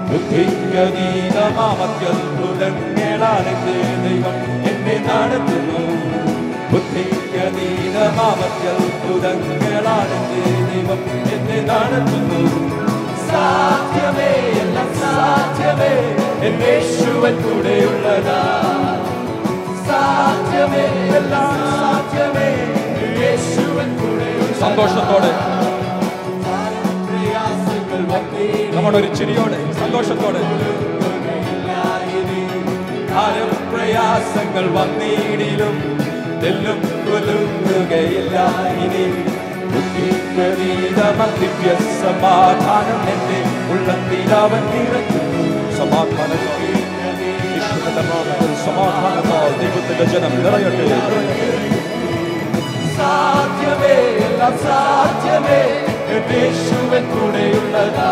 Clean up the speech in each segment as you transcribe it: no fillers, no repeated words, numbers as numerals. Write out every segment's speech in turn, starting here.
ബുദ്ധിക്കതീതമാമത്യത്ഭുതങ്ങളാണെന്റെ ദൈവം എന്നെ നടത്തുന്നു. ബുദ്ധിക്കതീതമാവത്യത്ഭുതങ്ങളാണ് ദൈവം എന്നെ നടത്തുന്നു. സാധ്യമേ എല്ലാം സാധ്യമേ യേശുവൻ കൂടെയുള്ളതാ. സാധ്യമേ എല്ലാം സാധ്യമേ യേശുവൻ കൂടെയുള്ള. സന്തോഷത്തോടെ നമ്മളൊരു ചിരിയോടെ സന്തോഷത്തോടെ ആരും പ്രയാസങ്ങൾ വന്നീടിലും തെല്ലും കുലുങ്ങുകയില്ല ഇനി. ദിവ്യ സമാധാനം എന്റെ ഉള്ളത്തിൽ അവൻ നിറയ്ക്കുന്നു. സമാധാനത്താൽ ദൈവത്തിന്റെ ജനം നിറയട്ടെ. സാധ്യമേ എല്ലാം സാധ്യമേ യേശുവൻ കൂടെയുള്ളതാ.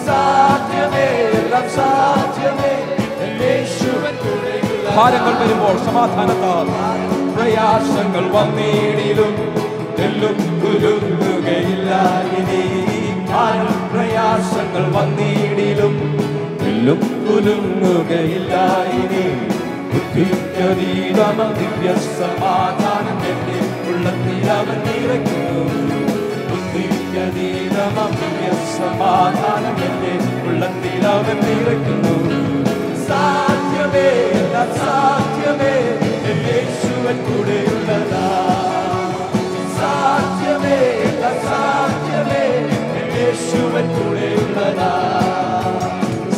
സാധ്യമേ എല്ലാം സാധ്യമേ യേശുവൻ കൂടെയുള്ളതാ. ഭാരങ്ങൾ വരുമ്പോൾ സമാധാനത്താൽ പ്രയാസങ്ങൾ വന്നീടിലും തെല്ലും കുലുങ്ങുകയില്ല ഇനി. പ്രയാസങ്ങൾ വന്നീടിലും തെല്ലും കുലുങ്ങുകയില്ല ഇനി. ദിവ്യ സമാധാനം എന്റെ ഉള്ളത്തിൽ അവൻ നിറയ്ക്കുന്നു. ദിവ്യ സമാധാനം എന്റെ ഉള്ളത്തിൽ അവൻ നിറയ്ക്കുന്നു. സാധ്യമേ എല്ലാം സാധ്യമേ യേശുവൻ കൂടെയുള്ളതാ. സാധ്യമേ എല്ലാം സാധ്യമേ യേശുവൻ കൂടെയുള്ളതാ.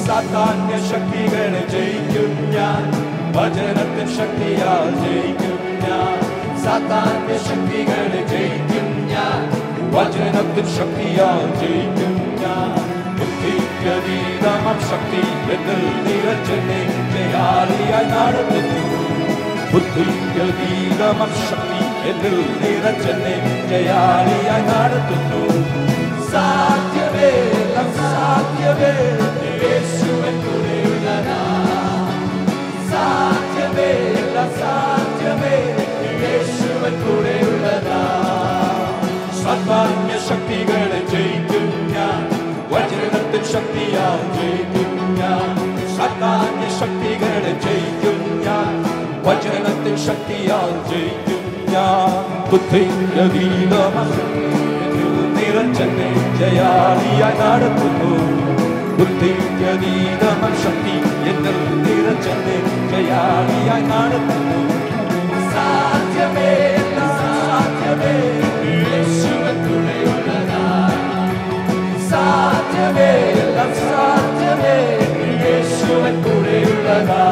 സാത്താന്യ ശക്തികളെ ജയിക്കും ഞാൻ, വചനത്തിൻ ശക്തിയാൽ ജയിക്കും ഞാൻ. സാത്താന്യ ശക്തികളെ ജയിക്കും ഞാൻ, വചനത്തിൻ ശക്തിയാൽ ജയിക്കും ഞാൻ. ബുദ്ധിക്കതീതമാം ശക്തി എന്നിൽ നിറച്ചെന്നെ ജയാളിയായി നടത്തുന്നു. ബുദ്ധിക്കതീതമാം ശക്തി എന്നിൽ നിറച്ചെന്നെ ജയാളിയായി നടത്തുന്നു. സാധ്യമേ എല്ലാം സാധ്യമേ യേശുവൻ കൂടെയുള്ളതാ. സാധ്യമേ എല്ലാം സാധ്യമേ യേശുവൻ കൂടെയുള്ളതാ. സാത്താന്യ ശക്തികളെ ജയിക്കും ഞാൻ, വചനത്തിൻ ശക്തിയാൽ ജയിക്കും ഞാൻ. സാത്താന്യ ശക്തികളെ ജയിക്കും ഞാൻ, വചനത്തിൻ ശക്തിയാൽ ജയിക്കും ഞാൻ. ബുദ്ധിക്കതീതമാം നിറച്ചെന്നെ ജയാളിയായി നടത്തുന്നു. ബുദ്ധിക്കതീതമാം ശക്തി എന്നിൽ നിറച്ചെന്നെ ജയാളിയായി നടത്തുന്നു. സാധ്യമേ എല്ലാം സാധ്യമേ യേശുവൻ കൂടെയുള്ളതാ. സാധ്യമേ എല്ലാം സാധ്യമേ യേശുവൻ കൂടെയുള്ളതാ.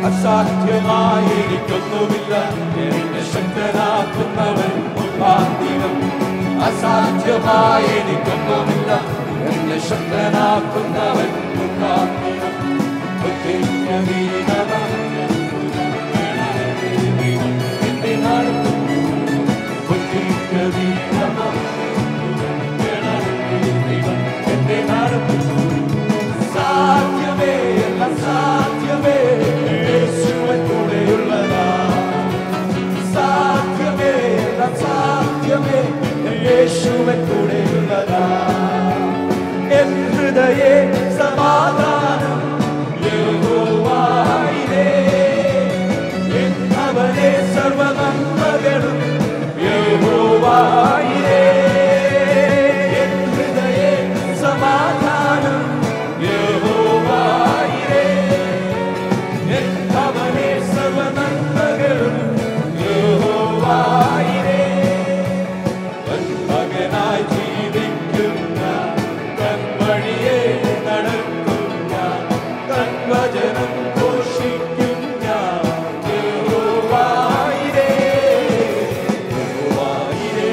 അസാധ്യമായി എനിക്കൊന്നുമില്ല, എന്നെ ശക്തനാക്കുന്നവൻ മുഖാന്തരം. അസാധ്യമായി എനിക്കൊന്നുമില്ല, എന്നെ ശക്തനാക്കുന്നവൻ മുഖാന്തരം. എന്നെ നടത്തുന്നു. എന്നെ നടത്തുന്നു. സാധ്യമേ എല്ലാം സാധ്യമേ യേശുവൻ കൂടെയുള്ളതാ. സാധ്യമേ എല്ലാം സാധ്യമേ യേശുവൻ കൂടെയുള്ളതാ. എൻ ഹൃദയേ സമാധാനം യഹോവയിലേ. എൻ അവനെ സർവ്വനന്മകളും യഹോവയിലേ. എൻ ഹൃദയേ സമാധാനം യഹോവയിലേ. എൻ അവനെ സർവ്വനന്മകളും യഹോവയിലേ. മകനായി ജീവിക്കുന്ന തൻ വഴിയെ നടക്കും ഞാൻ, തൻ വചനം ഘോഷിക്കും ഞാൻ. യഹോവയിലേ യഹോവയിലേ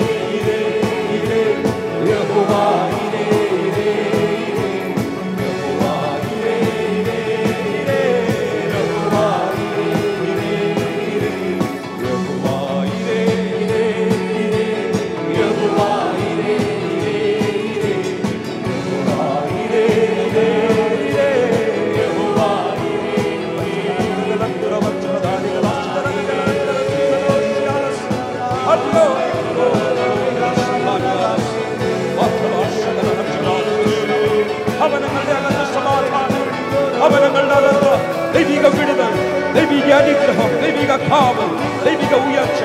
യഹോവയിലേ യഹോവയിലേ അവനങ്ങളുടെ അകത്ത് സമാധാനം, അവനങ്ങളുടെ അകത്ത് ദൈവിക വിടുതൽ. ദൈവിക അനുഗ്രഹം, ദൈവിക കാവൽ, ദൈവിക ഉയർച്ച.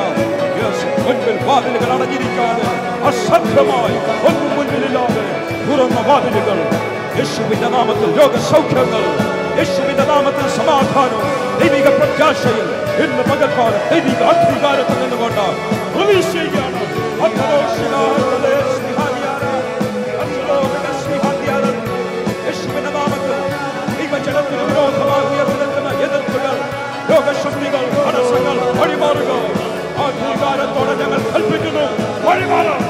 മുൻപിൽ വാതിലുകൾ അടഞ്ഞിരിക്കാതെ, അസാധ്യമായി ഒന്നും മുൻപിലില്ലാതെ തുറന്ന വാതിലുകൾ. യേശുവിന്റെ നാമത്തിൽ രോഗസൗഖ്യങ്ങൾ, യേശുവിന്റെ നാമത്തിൽ സമാധാനം, ദൈവിക പ്രത്യാശയിൽ ഇന്ന് പകൽക്കാലം ദൈവിക അധികാരത്തിൽ നിന്നുകൊണ്ട് റിലീസ് ചെയ്യുകയാണ്. യേശുവിന്റെ നാമത്തിൽ ദൈവജനത്തിന് വിരോധമായി ഉയർന്നിരിക്കുന്ന എതിർപ്പുകൾ, രോഗശക്തികൾ, തടസ്സങ്ങൾ വഴിമാറുക. അധികാരത്തോടെ ഞങ്ങൾ കൽപ്പിക്കുന്നു, വഴിമാറുക.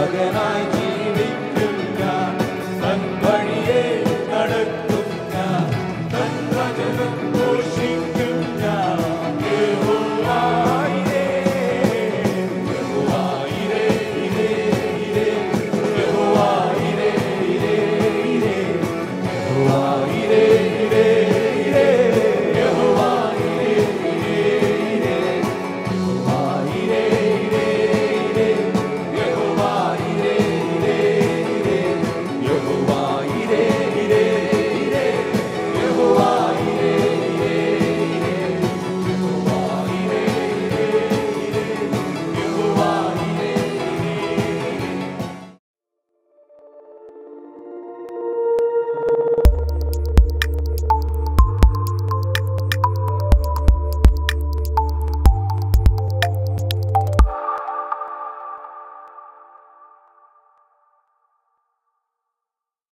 Again I